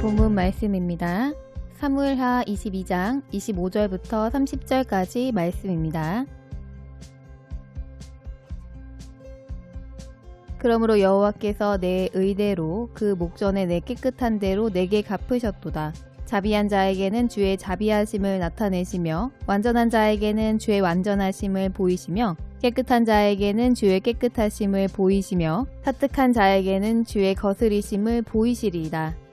본문 말씀입니다. 사무엘하 22장 25절부터 30절까지 말씀입니다. 그러므로 여호와께서 내 의대로 그 목전에 내 깨끗한 대로 내게 갚으셨도다. 자비한 자에게는 주의 자비하심을 나타내시며 완전한 자에게는 주의 완전하심을 보이시며 깨끗한 자에게는 주의 깨끗하심을 보이시며 사특한 자에게는 주의 거스리심을 보이시리이다.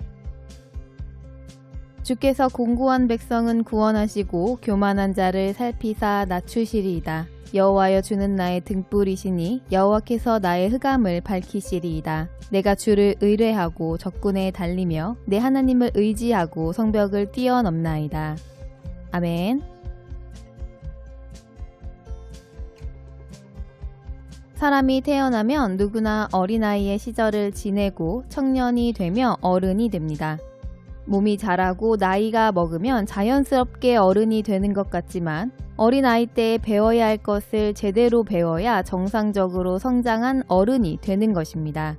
주께서 공고한 백성은 구원하시고 교만한 자를 살피사 낮추시리이다. 여호와여 주는 나의 등불이시니 여호와께서 나의 흑암을 밝히시리이다. 내가 주를 의뢰하고 적군에 달리며 내 하나님을 의지하고 성벽을 뛰어넘나이다. 아멘. 사람이 태어나면 누구나 어린아이의 시절을 지내고 청년이 되며 어른이 됩니다. 몸이 자라고 나이가 먹으면 자연스럽게 어른이 되는 것 같지만 어린아이 때 배워야 할 것을 제대로 배워야 정상적으로 성장한 어른이 되는 것입니다.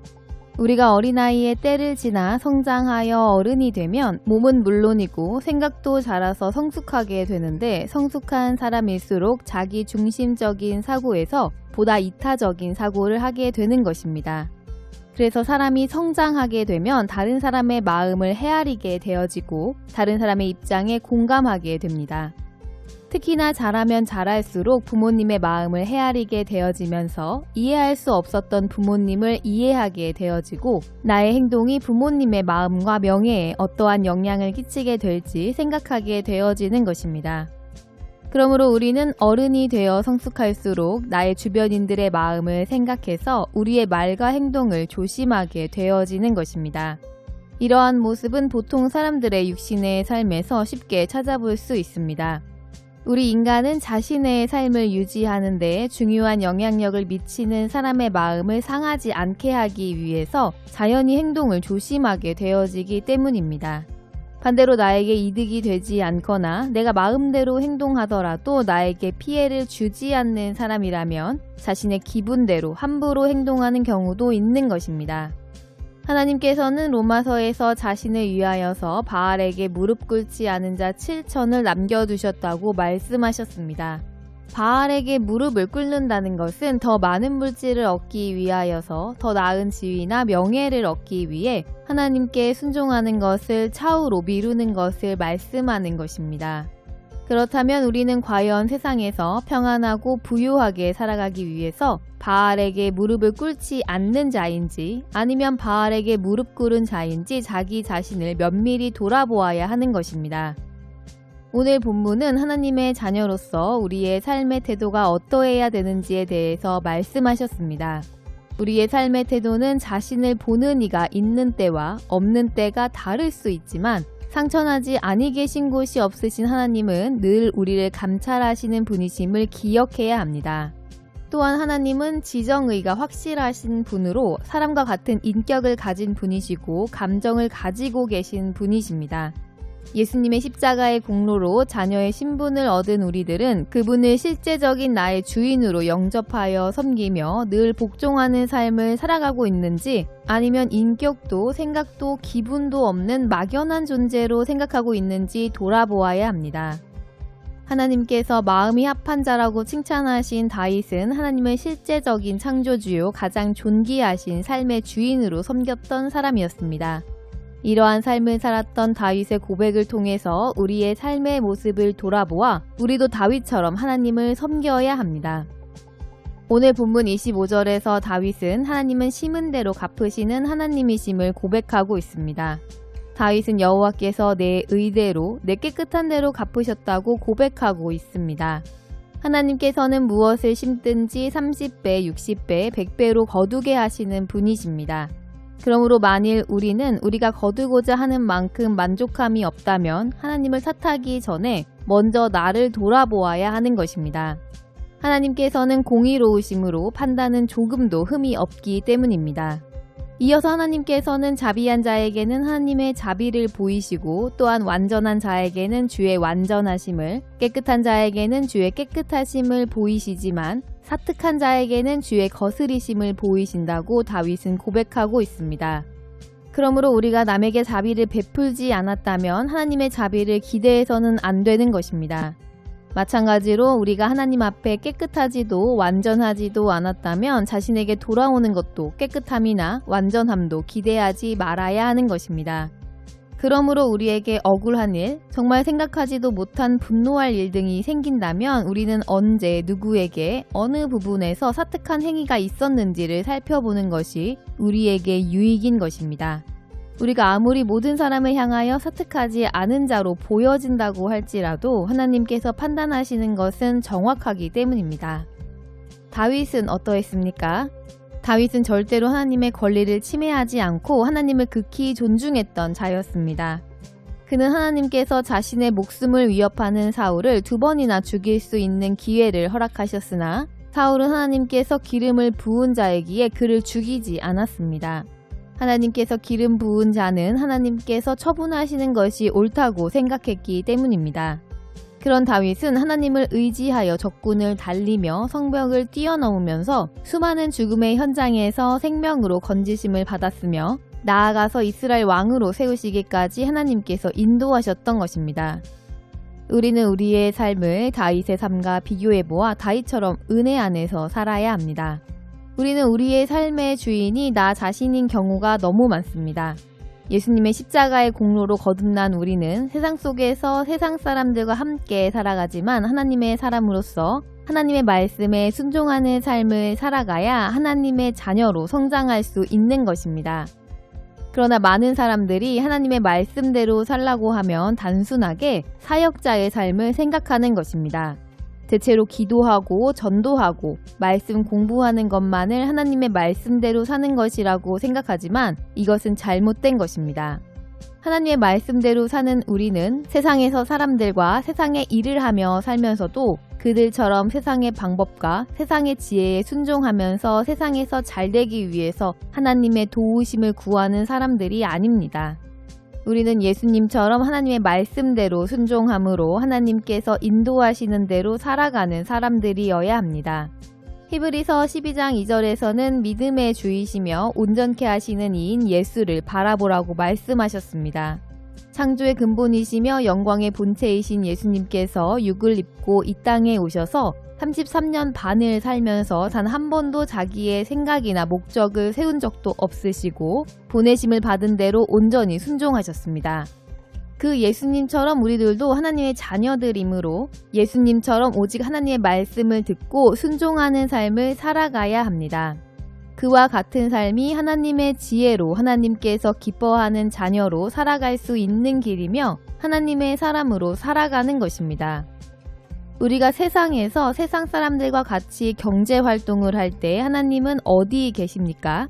우리가 어린아이의 때를 지나 성장하여 어른이 되면 몸은 물론이고 생각도 자라서 성숙하게 되는데 성숙한 사람일수록 자기 중심적인 사고에서 보다 이타적인 사고를 하게 되는 것입니다. 그래서 사람이 성장하게 되면 다른 사람의 마음을 헤아리게 되어지고 다른 사람의 입장에 공감하게 됩니다. 특히나 자라면 자랄수록 부모님의 마음을 헤아리게 되어지면서 이해할 수 없었던 부모님을 이해하게 되어지고 나의 행동이 부모님의 마음과 명예에 어떠한 영향을 끼치게 될지 생각하게 되어지는 것입니다. 그러므로 우리는 어른이 되어 성숙할수록 나의 주변인들의 마음을 생각해서 우리의 말과 행동을 조심하게 되어지는 것입니다. 이러한 모습은 보통 사람들의 육신의 삶에서 쉽게 찾아볼 수 있습니다. 우리 인간은 자신의 삶을 유지하는 데 중요한 영향력을 미치는 사람의 마음을 상하지 않게 하기 위해서 자연히 행동을 조심하게 되어지기 때문입니다. 반대로 나에게 이득이 되지 않거나 내가 마음대로 행동하더라도 나에게 피해를 주지 않는 사람이라면 자신의 기분대로 함부로 행동하는 경우도 있는 것입니다. 하나님께서는 로마서에서 자신을 위하여서 바알에게 무릎 꿇지 않은 자 7천을 남겨두셨다고 말씀하셨습니다. 바알에게 무릎을 꿇는다는 것은 더 많은 물질을 얻기 위하여서 더 나은 지위나 명예를 얻기 위해 하나님께 순종하는 것을 차후로 미루는 것을 말씀하는 것입니다. 그렇다면 우리는 과연 세상에서 평안하고 부유하게 살아가기 위해서 바알에게 무릎을 꿇지 않는 자인지 아니면 바알에게 무릎 꿇은 자인지 자기 자신을 면밀히 돌아보아야 하는 것입니다. 오늘 본문은 하나님의 자녀로서 우리의 삶의 태도가 어떠해야 되는지에 대해서 말씀하셨습니다. 우리의 삶의 태도는 자신을 보는 이가 있는 때와 없는 때가 다를 수 있지만 상처나지 아니 계신 곳이 없으신 하나님은 늘 우리를 감찰하시는 분이심을 기억해야 합니다. 또한 하나님은 지정의가 확실하신 분으로 사람과 같은 인격을 가진 분이시고 감정을 가지고 계신 분이십니다. 예수님의 십자가의 공로로 자녀의 신분을 얻은 우리들은 그분을 실제적인 나의 주인으로 영접하여 섬기며 늘 복종하는 삶을 살아가고 있는지 아니면 인격도 생각도 기분도 없는 막연한 존재로 생각하고 있는지 돌아보아야 합니다. 하나님께서 마음이 합한 자라고 칭찬하신 다윗은 하나님의 실제적인 창조주요 가장 존귀하신 삶의 주인으로 섬겼던 사람이었습니다. 이러한 삶을 살았던 다윗의 고백을 통해서 우리의 삶의 모습을 돌아보아 우리도 다윗처럼 하나님을 섬겨야 합니다. 오늘 본문 25절에서 다윗은 하나님은 심은 대로 갚으시는 하나님이심을 고백하고 있습니다. 다윗은 여호와께서 내 의대로 내 깨끗한 대로 갚으셨다고 고백하고 있습니다. 하나님께서는 무엇을 심든지 30배, 60배, 100배로 거두게 하시는 분이십니다. 그러므로 만일 우리는 우리가 거두고자 하는 만큼 만족함이 없다면 하나님을 탓하기 전에 먼저 나를 돌아보아야 하는 것입니다. 하나님께서는 공의로우심으로 판단은 조금도 흠이 없기 때문입니다. 이어서 하나님께서는 자비한 자에게는 하나님의 자비를 보이시고 또한 완전한 자에게는 주의 완전하심을, 깨끗한 자에게는 주의 깨끗하심을 보이시지만 사특한 자에게는 주의 거스리심을 보이신다고 다윗은 고백하고 있습니다. 그러므로 우리가 남에게 자비를 베풀지 않았다면 하나님의 자비를 기대해서는 안 되는 것입니다. 마찬가지로 우리가 하나님 앞에 깨끗하지도 완전하지도 않았다면 자신에게 돌아오는 것도 깨끗함이나 완전함도 기대하지 말아야 하는 것입니다. 그러므로 우리에게 억울한 일, 정말 생각하지도 못한 분노할 일 등이 생긴다면 우리는 언제 누구에게 어느 부분에서 사특한 행위가 있었는지를 살펴보는 것이 우리에게 유익인 것입니다. 우리가 아무리 모든 사람을 향하여 사특하지 않은 자로 보여진다고 할지라도 하나님께서 판단하시는 것은 정확하기 때문입니다. 다윗은 어떠했습니까? 다윗은 절대로 하나님의 권리를 침해하지 않고 하나님을 극히 존중했던 자였습니다. 그는 하나님께서 자신의 목숨을 위협하는 사울을 2번이나 죽일 수 있는 기회를 허락하셨으나 사울은 하나님께서 기름을 부은 자이기에 그를 죽이지 않았습니다. 하나님께서 기름 부은 자는 하나님께서 처분하시는 것이 옳다고 생각했기 때문입니다. 그런 다윗은 하나님을 의지하여 적군을 달리며 성벽을 뛰어넘으면서 수많은 죽음의 현장에서 생명으로 건지심을 받았으며 나아가서 이스라엘 왕으로 세우시기까지 하나님께서 인도하셨던 것입니다. 우리는 우리의 삶을 다윗의 삶과 비교해보아 다윗처럼 은혜 안에서 살아야 합니다. 우리는 우리의 삶의 주인이 나 자신인 경우가 너무 많습니다. 예수님의 십자가의 공로로 거듭난 우리는 세상 속에서 세상 사람들과 함께 살아가지만 하나님의 사람으로서 하나님의 말씀에 순종하는 삶을 살아가야 하나님의 자녀로 성장할 수 있는 것입니다. 그러나 많은 사람들이 하나님의 말씀대로 살라고 하면 단순하게 사역자의 삶을 생각하는 것입니다. 대체로 기도하고 전도하고 말씀 공부하는 것만을 하나님의 말씀대로 사는 것이라고 생각하지만 이것은 잘못된 것입니다. 하나님의 말씀대로 사는 우리는 세상에서 사람들과 세상의 일을 하며 살면서도 그들처럼 세상의 방법과 세상의 지혜에 순종하면서 세상에서 잘되기 위해서 하나님의 도우심을 구하는 사람들이 아닙니다. 우리는 예수님처럼 하나님의 말씀대로 순종함으로 하나님께서 인도하시는 대로 살아가는 사람들이어야 합니다. 히브리서 12장 2절에서는 믿음의 주이시며 온전케 하시는 이인 예수를 바라보라고 말씀하셨습니다. 창조의 근본이시며 영광의 본체이신 예수님께서 육을 입고 이 땅에 오셔서 33년 반을 살면서 단 한 번도 자기의 생각이나 목적을 세운 적도 없으시고 보내심을 받은 대로 온전히 순종하셨습니다. 그 예수님처럼 우리들도 하나님의 자녀들이므로 예수님처럼 오직 하나님의 말씀을 듣고 순종하는 삶을 살아가야 합니다. 그와 같은 삶이 하나님의 지혜로 하나님께서 기뻐하는 자녀로 살아갈 수 있는 길이며 하나님의 사람으로 살아가는 것입니다. 우리가 세상에서 세상 사람들과 같이 경제 활동을 할 때 하나님은 어디 계십니까?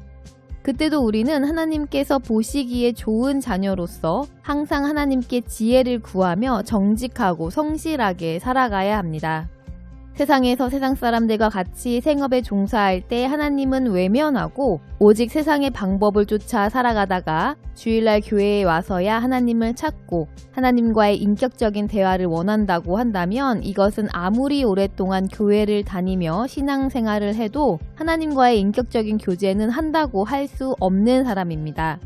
그때도 우리는 하나님께서 보시기에 좋은 자녀로서 항상 하나님께 지혜를 구하며 정직하고 성실하게 살아가야 합니다. 세상에서 세상 사람들과 같이 생업에 종사할 때 하나님은 외면하고 오직 세상의 방법을 쫓아 살아가다가 주일날 교회에 와서야 하나님을 찾고 하나님과의 인격적인 대화를 원한다고 한다면 이것은 아무리 오랫동안 교회를 다니며 신앙생활을 해도 하나님과의 인격적인 교제는 한다고 할 수 없는 사람입니다.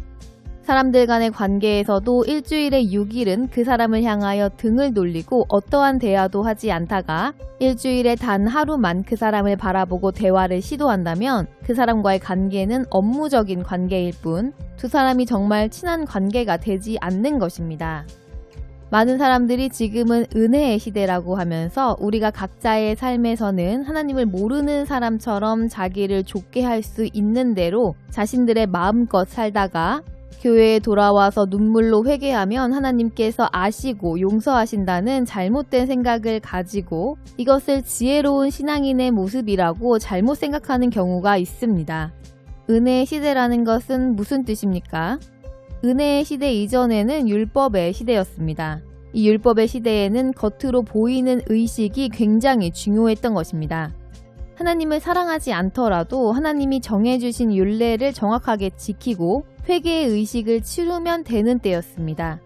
사람들 간의 관계에서도 일주일에 6일은 그 사람을 향하여 등을 돌리고 어떠한 대화도 하지 않다가 일주일에 단 하루만 그 사람을 바라보고 대화를 시도한다면 그 사람과의 관계는 업무적인 관계일 뿐 두 사람이 정말 친한 관계가 되지 않는 것입니다. 많은 사람들이 지금은 은혜의 시대라고 하면서 우리가 각자의 삶에서는 하나님을 모르는 사람처럼 자기를 좁게 할 수 있는 대로 자신들의 마음껏 살다가 교회에 돌아와서 눈물로 회개하면 하나님께서 아시고 용서하신다는 잘못된 생각을 가지고 이것을 지혜로운 신앙인의 모습이라고 잘못 생각하는 경우가 있습니다. 은혜의 시대라는 것은 무슨 뜻입니까? 은혜의 시대 이전에는 율법의 시대였습니다. 이 율법의 시대에는 겉으로 보이는 의식이 굉장히 중요했던 것입니다. 하나님을 사랑하지 않더라도 하나님이 정해주신 율례를 정확하게 지키고 회개의 의식을 치르면 되는 때였습니다.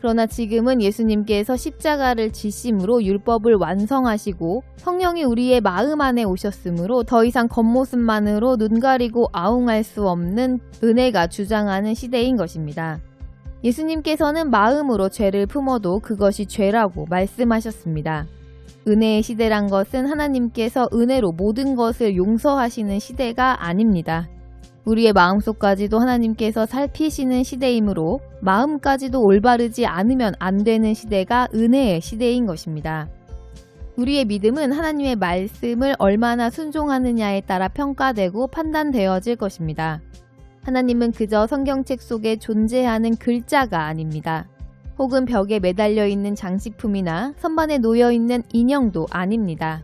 그러나 지금은 예수님께서 십자가를 지심으로 율법을 완성하시고 성령이 우리의 마음 안에 오셨으므로 더 이상 겉모습만으로 눈 가리고 아웅할 수 없는 은혜가 주장하는 시대인 것입니다. 예수님께서는 마음으로 죄를 품어도 그것이 죄라고 말씀하셨습니다. 은혜의 시대란 것은 하나님께서 은혜로 모든 것을 용서하시는 시대가 아닙니다. 우리의 마음속까지도 하나님께서 살피시는 시대이므로 마음까지도 올바르지 않으면 안 되는 시대가 은혜의 시대인 것입니다. 우리의 믿음은 하나님의 말씀을 얼마나 순종하느냐에 따라 평가되고 판단되어질 것입니다. 하나님은 그저 성경책 속에 존재하는 글자가 아닙니다. 혹은 벽에 매달려 있는 장식품이나 선반에 놓여 있는 인형도 아닙니다.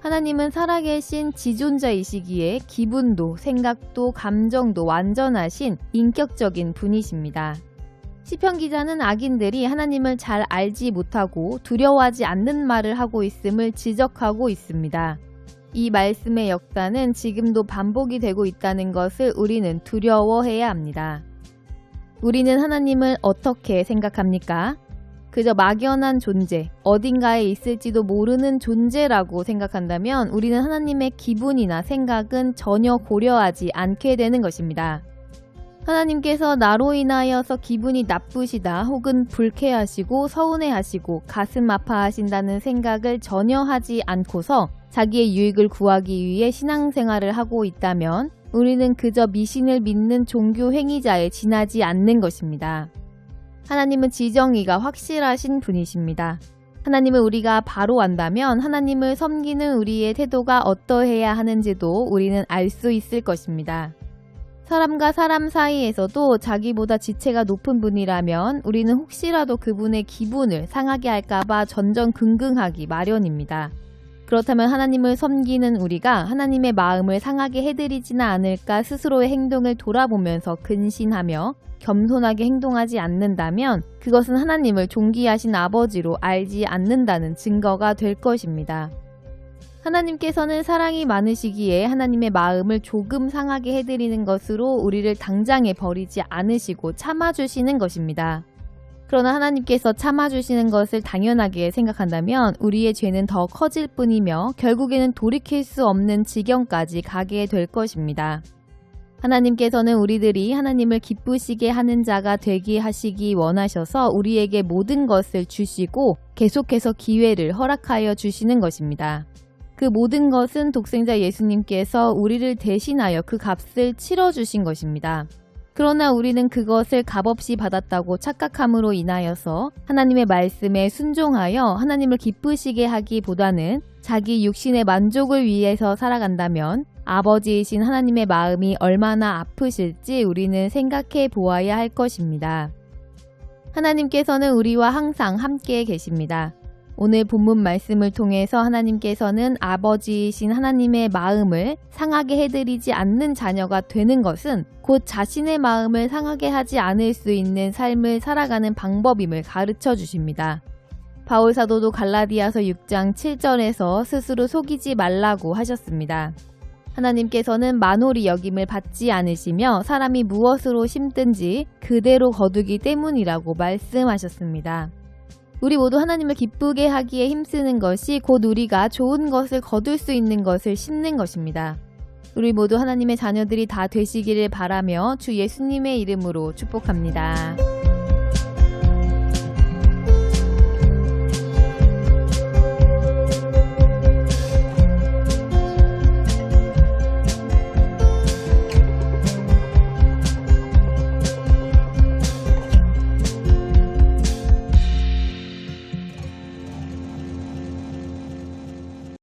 하나님은 살아계신 지존자이시기에 기분도 생각도 감정도 완전하신 인격적인 분이십니다. 시편 기자는 악인들이 하나님을 잘 알지 못하고 두려워하지 않는 말을 하고 있음을 지적하고 있습니다. 이 말씀의 역사는 지금도 반복이 되고 있다는 것을 우리는 두려워해야 합니다. 우리는 하나님을 어떻게 생각합니까? 그저 막연한 존재, 어딘가에 있을지도 모르는 존재라고 생각한다면 우리는 하나님의 기분이나 생각은 전혀 고려하지 않게 되는 것입니다. 하나님께서 나로 인하여서 기분이 나쁘시다 혹은 불쾌하시고 서운해하시고 가슴 아파하신다는 생각을 전혀 하지 않고서 자기의 유익을 구하기 위해 신앙생활을 하고 있다면 우리는 그저 미신을 믿는 종교 행위자에 지나지 않는 것입니다. 하나님은 지정의가 확실하신 분이십니다. 하나님을 우리가 바로 안다면 하나님을 섬기는 우리의 태도가 어떠해야 하는지도 우리는 알 수 있을 것입니다. 사람과 사람 사이에서도 자기보다 지체가 높은 분이라면 우리는 혹시라도 그분의 기분을 상하게 할까봐 전전긍긍하기 마련입니다. 그렇다면 하나님을 섬기는 우리가 하나님의 마음을 상하게 해드리지는 않을까 스스로의 행동을 돌아보면서 근신하며 겸손하게 행동하지 않는다면 그것은 하나님을 존귀하신 아버지로 알지 않는다는 증거가 될 것입니다. 하나님께서는 사랑이 많으시기에 하나님의 마음을 조금 상하게 해드리는 것으로 우리를 당장에 버리지 않으시고 참아주시는 것입니다. 그러나 하나님께서 참아주시는 것을 당연하게 생각한다면 우리의 죄는 더 커질 뿐이며 결국에는 돌이킬 수 없는 지경까지 가게 될 것입니다. 하나님께서는 우리들이 하나님을 기쁘시게 하는 자가 되게 하시기 원하셔서 우리에게 모든 것을 주시고 계속해서 기회를 허락하여 주시는 것입니다. 그 모든 것은 독생자 예수님께서 우리를 대신하여 그 값을 치러주신 것입니다. 그러나 우리는 그것을 값없이 받았다고 착각함으로 인하여서 하나님의 말씀에 순종하여 하나님을 기쁘시게 하기보다는 자기 육신의 만족을 위해서 살아간다면 아버지이신 하나님의 마음이 얼마나 아프실지 우리는 생각해 보아야 할 것입니다. 하나님께서는 우리와 항상 함께 계십니다. 오늘 본문 말씀을 통해서 하나님께서는 아버지이신 하나님의 마음을 상하게 해드리지 않는 자녀가 되는 것은 곧 자신의 마음을 상하게 하지 않을 수 있는 삶을 살아가는 방법임을 가르쳐 주십니다. 바울 사도도 갈라디아서 6장 7절에서 스스로 속이지 말라고 하셨습니다. 하나님께서는 만홀히 여김을 받지 않으시며 사람이 무엇으로 심든지 그대로 거두기 때문이라고 말씀하셨습니다. 우리 모두 하나님을 기쁘게 하기에 힘쓰는 것이 곧 우리가 좋은 것을 거둘 수 있는 것을 심는 것입니다. 우리 모두 하나님의 자녀들이 다 되시기를 바라며 주 예수님의 이름으로 축복합니다.